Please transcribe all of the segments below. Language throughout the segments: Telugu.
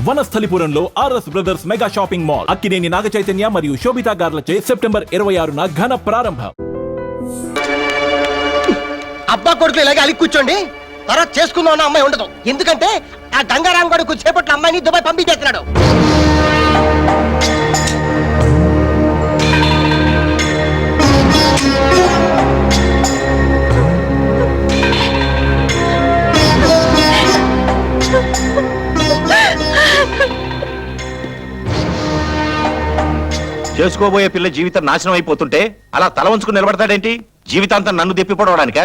వనస్థలిపురంలో RS Brothers mega shopping mall Akkineni Naga Chaitanya మరియు శోభితా గార్లచే సెప్టెంబర్ 26న ఘన ప్రారంభం. అబ్బా కొడుకు ఇలాగే అలిగి కూర్చోండి, తర్వాత చేసుకుందాం అన్న అమ్మాయి ఉండదు. ఎందుకంటే ఆ గంగారాం గడుకు చేపట్ల అమ్మాయిని దుబాయ్ పంపించేస్తున్నాడు. చేసుకోబోయే పిల్ల జీవితం నాశనం అయిపోతుంటే అలా తల వంచుకుని నిలబడతాడేంటి? జీవితాంతం నన్ను దెప్పిపోవడానికా?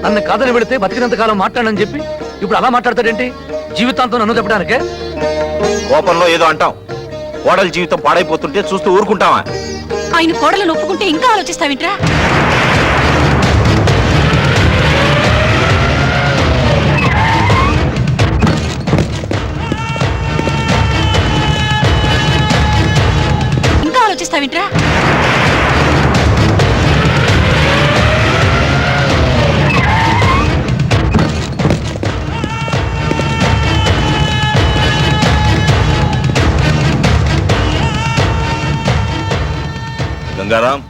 నన్ను కాదని పెడితే బతికినంత కాలం మాట్లాడనని చెప్పి ఇప్పుడు అలా మాట్లాడతాడేంటి? జీవితాంతం నన్ను చెప్పడానికే? కోపంలో ఏదో అంటాం. కోడల జీవితం పాడైపోతుంటే చూస్తూ ఊరుకుంటావా? ఆయన కోడలను ఒప్పుకుంటే ఇంకా ఆలోచిస్తావింట్రా? ఇంకా ఆలోచిస్తావింట్రా? గంగారాం,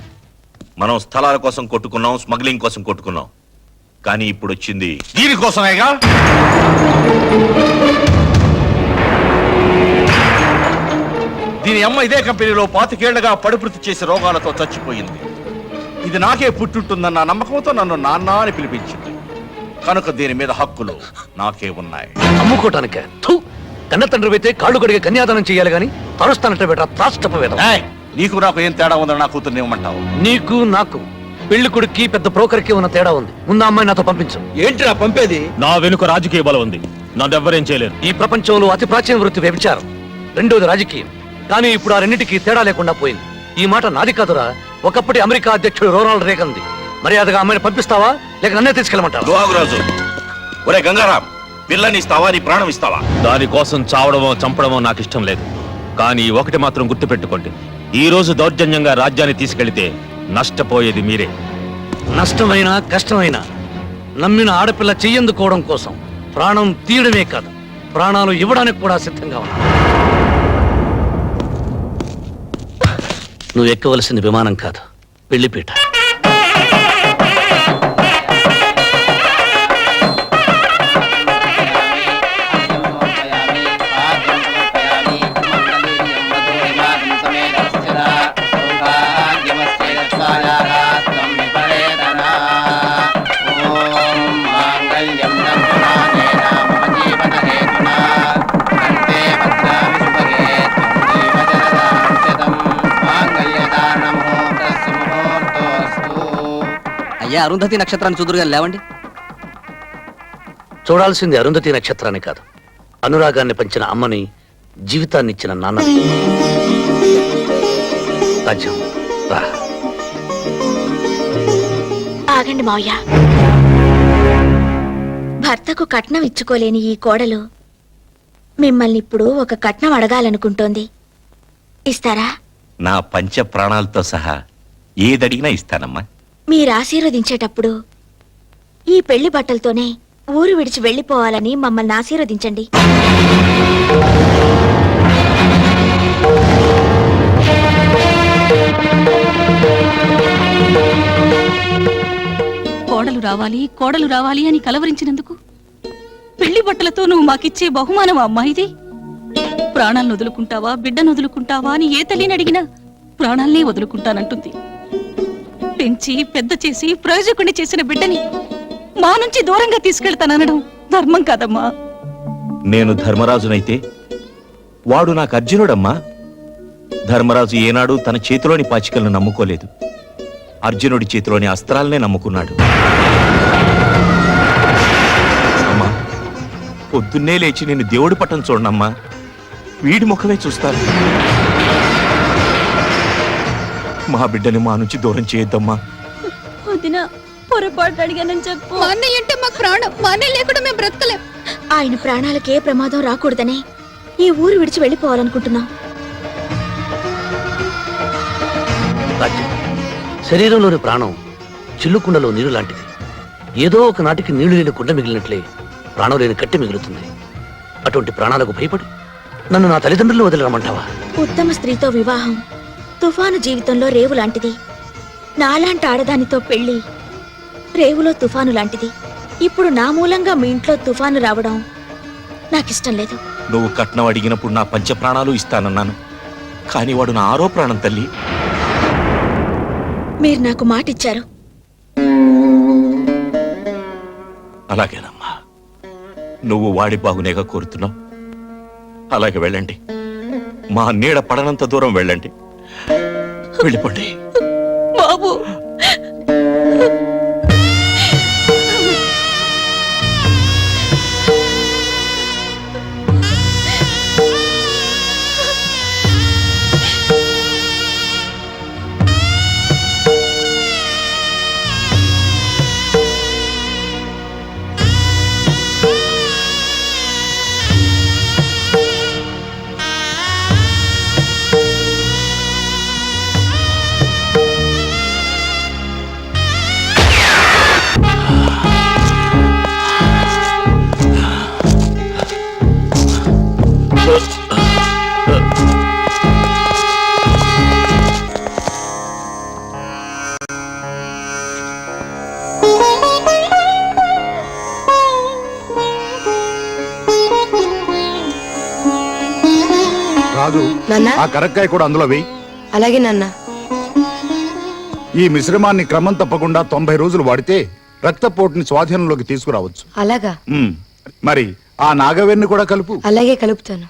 మనం స్థలాల కోసం కొట్టుకున్నాం, స్మగ్లింగ్ కోసం కొట్టుకున్నాం, కానీ ఇప్పుడు వచ్చింది దీనికోసమేగా. దీని అమ్మ ఇదే కంపెనీలో 25 ఏళ్లుగా పడిపృతి చేసి రోగాలతో చచ్చిపోయింది. ఇది నాకే పుట్టుంటుందన్న నమ్మకంతో నన్ను నాన్న అని పిలిపించింది కనుక దీని మీద హక్కులు నాకే ఉన్నాయి. అమ్ముకోటానికే? కన్న తండ్రి అయితే కాళ్ళు కడిగే కన్యాదానం చేయాలి గాని తరుస్తానంటే బెటర్ త్రాష్టపవేదం. నీకు నాకు ఏం తేడా ఉందని నా కూతుర్ని ఇవ్వమంటావు? నీకు నాకు పెళ్లి కొడుక్కి పెద్ద బ్రోకర్కి ఉన్న తేడా ఉంది. ముందు అమ్మాయి నాతో పంపించు. ఏంటిరా పంపేది? నా వెనుక రాజకీయ బలం ఉంది, నన్నెవ్వరేం చేయలేరు. ఈ ప్రపంచంలో అతి ప్రాచీన వృత్తి వ్యభిచారం, రెండోది రాజకీయం. కానీ ఇప్పుడు ఆ రెండింటికి తేడా లేకుండా పోయింది. ఈ మాట నాది కాదురా, ఒకప్పటి అమెరికా అధ్యక్షుడు రొనాల్డ్ రేగన్ది. మర్యాదగా అమ్మాయిని పంపిస్తావా లేక నన్నే తీసుకెళ్ళమంటావా? రాజు, ఒరే గంగారాం, పిల్లని ఇస్తావా, నీ ప్రాణం ఇస్తావా? దానికోసం చావడమో చంపడమో నాకు ఇష్టం లేదు. కానీ ఒకటి మాత్రం గుర్తుపెట్టుకోండి, ఈ రోజు దౌర్జన్యంగా రాజ్యాన్ని తీసుకెళ్తే నష్టపోయేది మీరే. నష్టమైనా కష్టమైనా నమ్మిన ఆడపిల్ల చెయ్యందుకోవడం కోసం ప్రాణం తీయడమే కాదు, ప్రాణాలు ఇవ్వడానికి కూడా సిద్ధంగా ఉన్నా. నువ్వు ఎక్కవలసింది విమానం కాదు, పెళ్లిపీట. అయ్యా, అరుంధతి నక్షత్రాన్ని చూదురుగా లేవండి. చూడాల్సింది అరుంధతి నక్షత్రాన్ని కాదు, అనురాగాన్ని పంచిన అమ్మని, జీవితాన్ని ఇచ్చిన నాన్న. రాజ్యం రా. ఆగండి మావయ్య. భర్తకు కట్నం ఇచ్చుకోలేని ఈ కోడలు మిమ్మల్ని ఇప్పుడు ఒక కట్నం అడగాలనుకుంటోంది. ఇస్తారా? నా పంచ ప్రాణాలతో సహా ఏదడిగినా ఇస్తానమ్మా. మీరు ఆశీర్వదించేటప్పుడు ఈ పెళ్లి బట్టలతోనే ఊరు విడిచి వెళ్లిపోవాలని మమ్మల్ని ఆశీర్వదించండి. కోడలు రావాలి, కోడలు రావాలి అని కలవరించినందుకు పెళ్లి బట్టలతో నువ్వు మాకిచ్చే బహుమానం అమ్మాయిది. ప్రాణాలను వదులుకుంటావా, బిడ్డను వదులుకుంటావా అని ఏ తల్లిని అడిగినా ప్రాణాలనే వదులుకుంటానంటుంది. పెంచి పెద్ద చేసి ప్రయోజకుడిని చేసిన బిడ్డని మా నుంచి దూరంగా తీసుకెళ్తాననడం ధర్మం కాదమ్మా. నేను ధర్మరాజునైతే వాడు నాకు అర్జునుడమ్మా. ధర్మరాజు ఏనాడు తన చేతిలోని పాచికలను నమ్ముకోలేదు, అర్జునుడి చేతిలోని అస్త్రాలనే నమ్ముకున్నాడు. అమ్మా, పొద్దున్నే లేచి నేను దేవుడి పట్టం చూడనమ్మా, వీడి ముఖమే చూస్తాను. మా బిడ్డని మా నుంచి దూరం చేయొద్దమ్మా. పొరపాటు అడిగానని చెప్పు. మా అన్నయ్య అంటే మాకు ప్రాణం, మా అన్నయ్య లేకుండా మేము బ్రతకలేం. ఆయన ప్రాణాలకు ఏ ప్రమాదం రాకూడదనే ఈ ఊరు విడిచి వెళ్ళిపోవాలనుకుంటున్నాం. శరీరంలోని ప్రాణం చిల్లుకుండలో నీరు లాంటిది. ఏదో ఒక నాటికి నీళ్లు లేని కుండ మిగిలినట్లే ప్రాణం లేని కట్టె మిగులుతుంది. అటువంటి ప్రాణాలకు భయపడి నన్ను నా తల్లిదండ్రులు వదిలిరమ్మంటావా? ఉత్తమ స్త్రీతో వివాహం తుఫాను జీవితంలో రేవు లాంటిది. నాలాంటి ఆడదానితో పెళ్లి రేవులో తుఫాను లాంటిది. ఇప్పుడు నా మూలంగా మీ ఇంట్లో తుఫాను రావడం నాకిష్టం లేదు. నువ్వు కట్నం అడిగినప్పుడు నా పంచ ప్రాణాలు ఇస్తానన్నాను, కానీ వాడు నా ఆరో ప్రాణం తల్లి. మీరు నాకు మాటిచ్చారు. అలాగేనమ్మా, నువ్వు వాడి బాగునేగా కోరుతున్నావు. అలాగే వెళ్ళండి, మా నీడ పడనంత దూరం వెళ్ళండి. వెళ్ళిపోండి. బాబు, రాజు, నాన్న ఆ కరక్కాయ కూడా అందులో వెయ్యి. అలాగే నాన్న. ఈ మిశ్రమాన్ని క్రమం తప్పకుండా 90 రోజులు వాడితే రక్తపోటుని స్వాధీనంలోకి తీసుకురావచ్చు. అలాగా? మరి ఆ నాగవేణ్ణి కూడా కలుపు. అలాగే కలుపుతాను.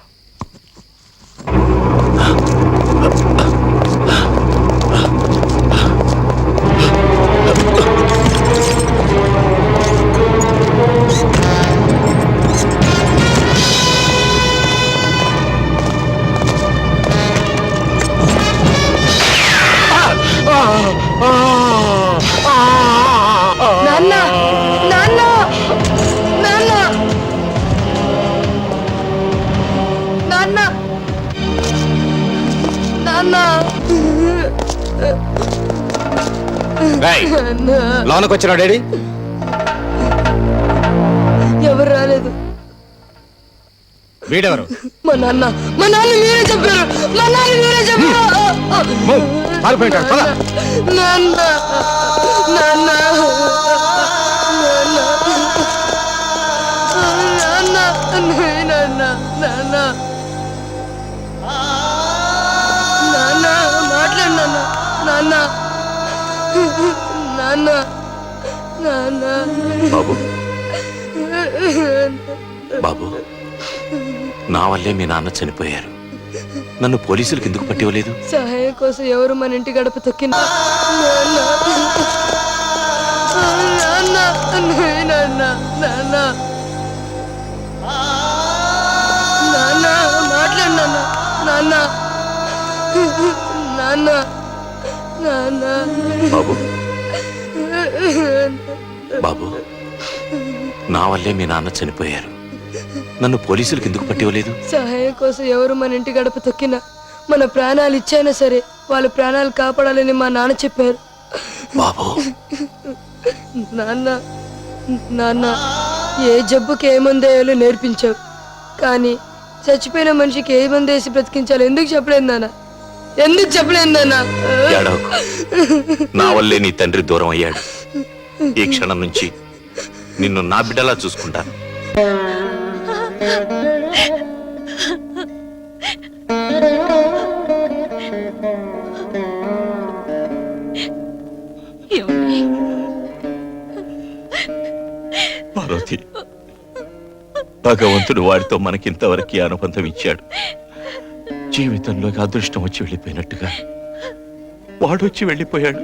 నాన్న, నాన్న, నాన్న, నాన్న, నాన్న. లోనకి వచ్చిన డాడీ ఎవరు రాలేదు. వీడెవరు? మా నాన్న, మా నాన్న మీరే చెప్పారు. మా నాన్న మీరే చెప్పారు. పారిపోయింటాడు. పద. నాన్న, నాన్న, నాన్న, నాన్న, నాన్న, నాన్న, నాన్న, మాట్లాడు నాన్న, నాన్న, నాన్న, నాన్న. బాబు, బాబు, నా వల్లే మీ నాన్న చనిపోయారు. నన్ను పోలీసులకు ఎందుకు పట్టివ్వలేదు? సహాయం కోసం ఎవరు మన ఇంటి గడప తొక్కిన నాన్న, నాన్న, నాన్న, నాన్న, నాన్న, మాట్లాడు నాన్న, నాన్న, నాన్న, నాన్న. బాబు, బాబు, నా వల్లే మీ నాన్న చనిపోయారు. నన్ను పోలీసులకు ఎందుకు పట్టివ్వలేదు? సహాయం కోసం ఎవరు మన ఇంటి గడప తొక్కిన మన ప్రాణాలు ఇచ్చైనా సరే వాళ్ళ ప్రాణాలు కాపాడాలని మా నాన్న చెప్పారు. బాబు, నాన్న, నాన్న, ఏ జబ్బుకి ఏ మందేయాలో నేర్పించావు, కానీ చచ్చిపోయిన మనిషికి ఏ మందు వేసి బ్రతికించాలో ఎందుకు చెప్పలేదు నాన్న? ఎందుకు చెప్పలేదు నాన్న? ఏడవకు. నా వల్లే నీ తండ్రి దూరం అయ్యాడు. ఈ క్షణం నుంచి నిన్ను నా బిడ్డలా చూసుకుంటాను. ఏమండి? పార్వతి, భగవంతుడు వాడితో మనకింతవరకు అనుబంధం ఇచ్చాడు. జీవితంలోకి అదృష్టం వచ్చి వెళ్ళిపోయినట్టుగా వాడు వచ్చి వెళ్ళిపోయాడు.